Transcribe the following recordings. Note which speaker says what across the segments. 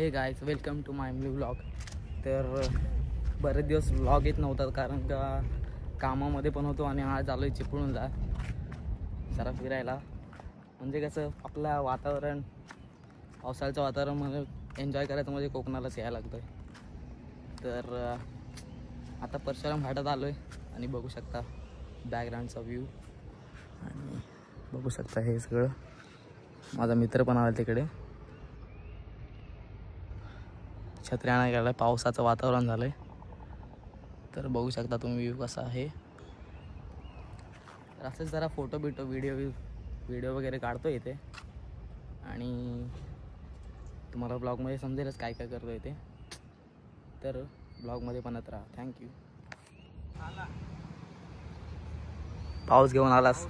Speaker 1: हे guys welcome to my new vlog. तर बरेच दिवस व्लॉग येत नव्हता कारण का कामामध्ये पण होतो आणि आज आलो आहे चिपळूणला जरा फिरायला. म्हणजे कसं आपलं वातावरण पावसाळ्याचं वातावरण म्हणजे एन्जॉय करायचं म्हणजे कोकणालाच यायला लागतं आहे. तर आता परशुराम घाटात आलो आहे आणि बघू शकता बॅकग्राऊंडचा व्ह्यू आणि बघू शकता हे सगळं. माझा मित्र पण आला तिकडे. छत्री आणायला गेला, पावसाचं वातावरण झालं आहे तर बघू शकता तुम्ही व्ह्यू कसा आहे. तर असंच जरा फोटो व्हिडिओ वगैरे काढतो इथे आणि तुम्हाला ब्लॉगमध्ये समजेलच काय काय करतो इथे. तर ब्लॉगमध्ये पण येत राहा. थँक्यू. पाऊस घेऊन आलास.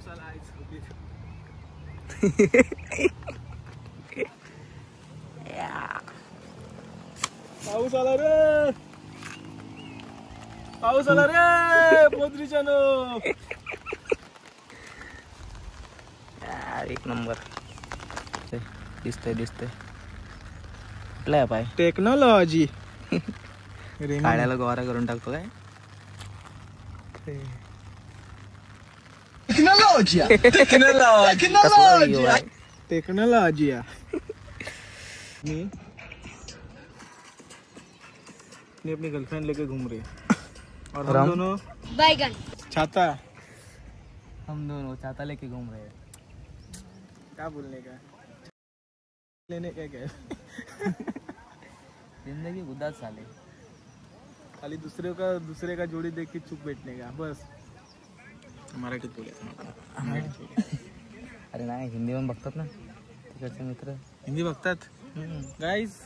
Speaker 2: पाऊस आला रे, पाऊस आला रे पोत्रीच्यानो.
Speaker 1: एक नंबर दिसतंय कुठला पाय
Speaker 2: टेक्नॉलॉजी
Speaker 1: काढायला गोवारा करून टाकतो काय.
Speaker 2: टेक्नोलॉजी मैं अपनी गर्लफ्रेंड लेके घूम रहे और हम दोनों
Speaker 3: बैगन
Speaker 2: छाता
Speaker 1: लेके घूम रहे हैं.
Speaker 2: क्या बोलने का लेने का क्या
Speaker 1: जिंदगी उदास साले.
Speaker 2: खाली दूसरे का जोड़ी देख के चुप बैठने का बस. मराठीत बोलायचं.
Speaker 1: अरे नाही हिंदी पण बघतात ना तिकडचे मित्र.
Speaker 2: हिंदी बघतात गाइस.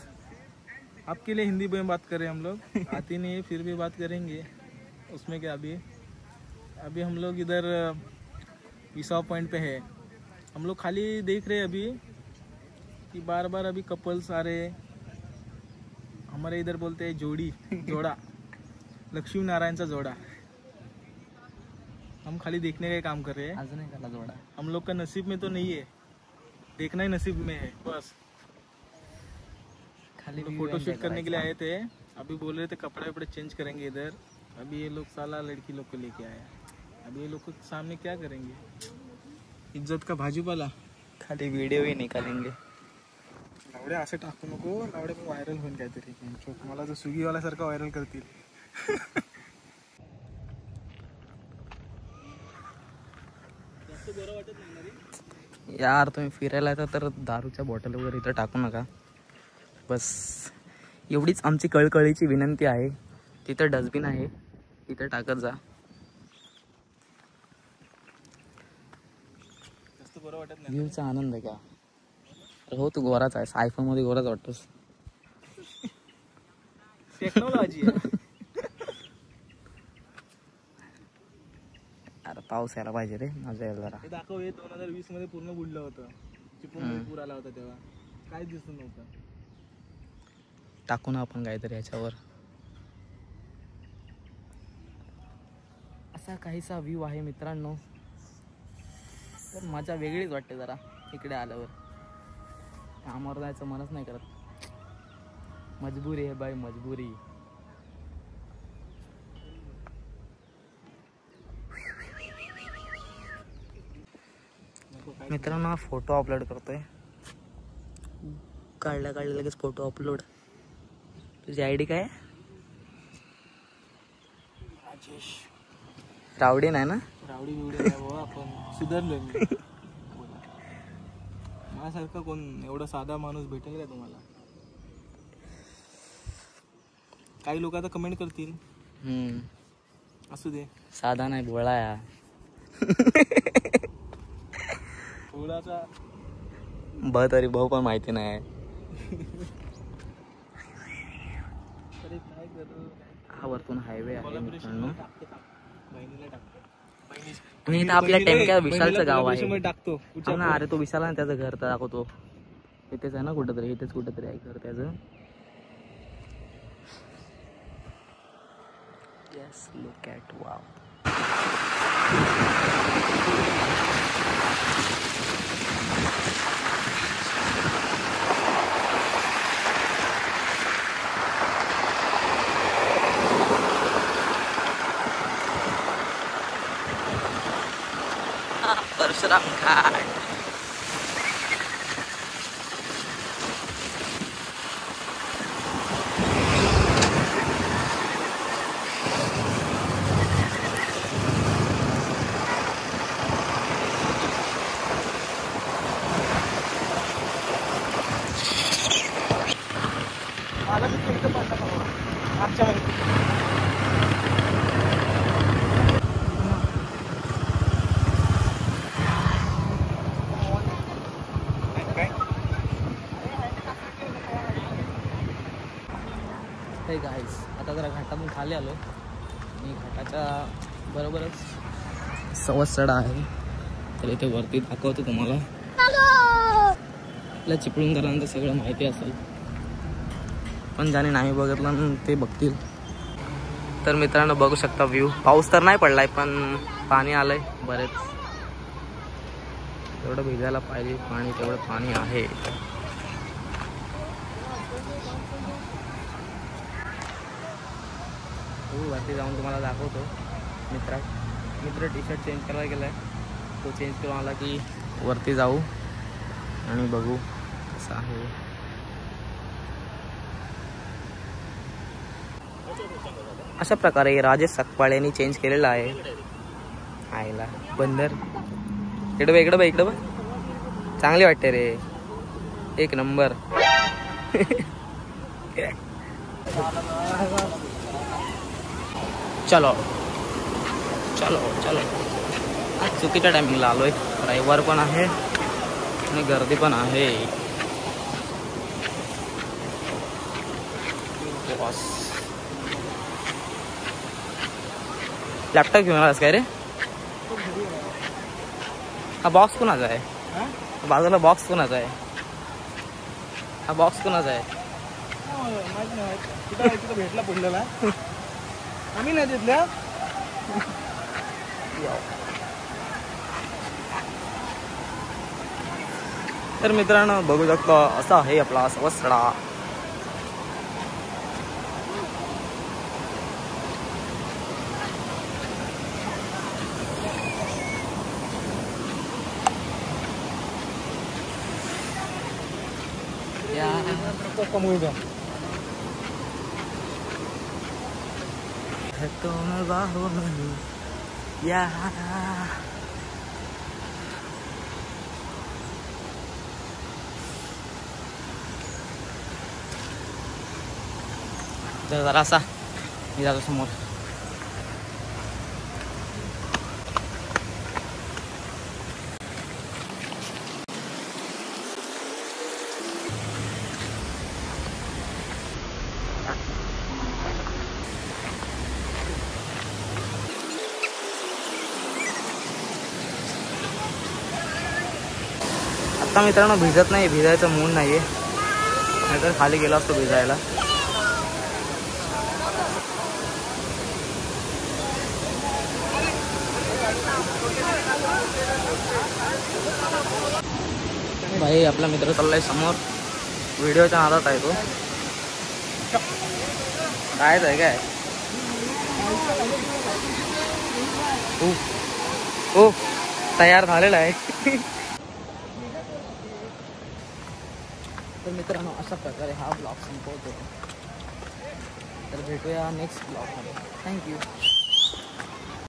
Speaker 2: आपके लिए हिंदी में बात करें हम लोग. आती नहीं है फिर भी बात करेंगे. उसमें क्या अभी हम लोग इधर विसाव पॉइंट पे है. हम लोग खाली देख रहे हैं अभी कि बार बार अभी कपल्स आ रहे. हमारे इधर बोलते हैं जोड़ा लक्ष्मी नारायण का जोड़ा. हम खाली देखने का काम कर रहे हैं.
Speaker 1: अजून एकाला जोडा.
Speaker 2: हम लोग का नसीब में तो नहीं है, देखना ही नसीब में है बस.
Speaker 1: खाली
Speaker 2: फोटो शूट करने के लिए आए थे. अभी बोल रहे थे कपड़े वपड़े चेंज करेंगे इधर. अभी ये लोग साला लड़की लोग को लेके आए. अभी ये लोग को सामने क्या करेंगे. इज्जत का भाजीपाला.
Speaker 1: खाली व्हिडिओ ही निकालेंगे.
Speaker 2: लावडे असं टाकू नको. लावडे पण व्हायरल होईल काहीतरी. मला जो स्विगीवाला सारखा व्हायरल करतील.
Speaker 1: यार तुम्ही फिरायला येता तर दारूच्या बॉटल वगैरे इथं टाकू नका. बस एवढीच आमची कळकळीची विनंती आहे. तिथं डस्टबिन आहे तिथं टाकत जा. व्ह्यूचा आनंद घ्या. हो तू गोराच आहेस. आयफोन मध्ये गोराच वाटतोस.
Speaker 2: टेक्नॉलॉजी.
Speaker 1: अरे पाऊस यायला पाहिजे रे. मजा यायला जरा.
Speaker 2: हे दाखव. हे 2020 मध्ये पूर्ण बुडलं होतं. चिपळूण पूर आला होता तेव्हा काहीच दिसत नव्हतं.
Speaker 1: टाकू ना आपण काहीतरी याच्यावर. असा काहीसा व्ह्यू आहे मित्रांनो. तर मजा वेगळीच वाटते जरा इकडे आल्यावर. कामावर जायचं मनच नाही करत. मजबुरी आहे बाई मजबुरी. मित्रांनो फोटो अपलोड करतोय. काढल्या लगेच फोटो अपलोड. तुझी आयडी काय.
Speaker 2: राजेश.
Speaker 1: रावडी नाही ना.
Speaker 2: रावडी बिवडी आपण सुधारलोय मी. माझ्यासारखा कोण एवढा साधा माणूस भेटेल का तुम्हाला. काही लोक आता कमेंट करतील. असू दे.
Speaker 1: साधा नाही भोळा या.
Speaker 2: थोडासा
Speaker 1: तरी भाऊ पण माहिती नाही. हा वरतून हायवे आहे मित्रांनो. आणि इथं आपल्या टेमक्या विशालचं गाव आहे.
Speaker 2: टाकतो
Speaker 1: ना. अरे तो विशाल ना त्याचं घर तर दाखवतो. इथेच आहे ना कुठंतरी. इथेच कुठंतरी आहे घर त्याचं. Yes look at wow. Parshuram Ghat. Hey guys आता जरा घाटातून खाली आलो आणि घाटाच्या बरोबरच सवत्सडा आहे. तर इथे वरती दाखवतो तुम्हाला. आपल्या चिपळूणकरांचं सगळं माहिती असेल, पण ज्याने नाही बघितलं ते बघतील. तर मित्रांनो बघू शकता व्ह्यू. पाऊस तर नाही पडलाय पण पाणी आलंय बरेच. जेवढं भिजायला पाहिजे पाणी तेवढं पाणी आहे. वरती जाऊन तुम्हाला दाखवतो. मित्र टी शर्ट चेंज करायला गेलाय. तो चेंज करून आला की वरती जाऊ आणि बघू कसं आहे. अशा प्रकारे राजेश सकपाळ यांनी चेंज केलेला आहे. आईला बंदर इकडे बघ चांगली वाटते रे, एक नंबर. चलो चलो चलो. आज चुकीच्या टायमिंगला आलोय. रविवार पण आहे आणि गर्दी पण आहे. लॅपटॉप घेऊन आलास काय रे? हा बॉक्स कोणाचा आहे? बाजूला बॉक्स कोणाचा आहे? हा बॉक्स कोणाचा आहे?
Speaker 2: भेटला पडलेला आम्ही नाही देतल्या.
Speaker 1: तर मित्रांनो बघू शकतो असा आहे आपला सवत्सडा. जरासा मी जातो समोर. आता मित्रांनो भिजत नाही, भिजायचं मूड नाहीये, नाहीतर खाली गेला असतो भिजायला. भाई आपला मित्र चाललाय समोर, व्हिडिओच्या नादात आहे तो. काय आहे काय? हो तयार झालेला आहे. तर मित्रांनो अशा प्रकारे हा ब्लॉग संपवतो. तर भेटूया नेक्स्ट ब्लॉगमध्ये. थँक्यू.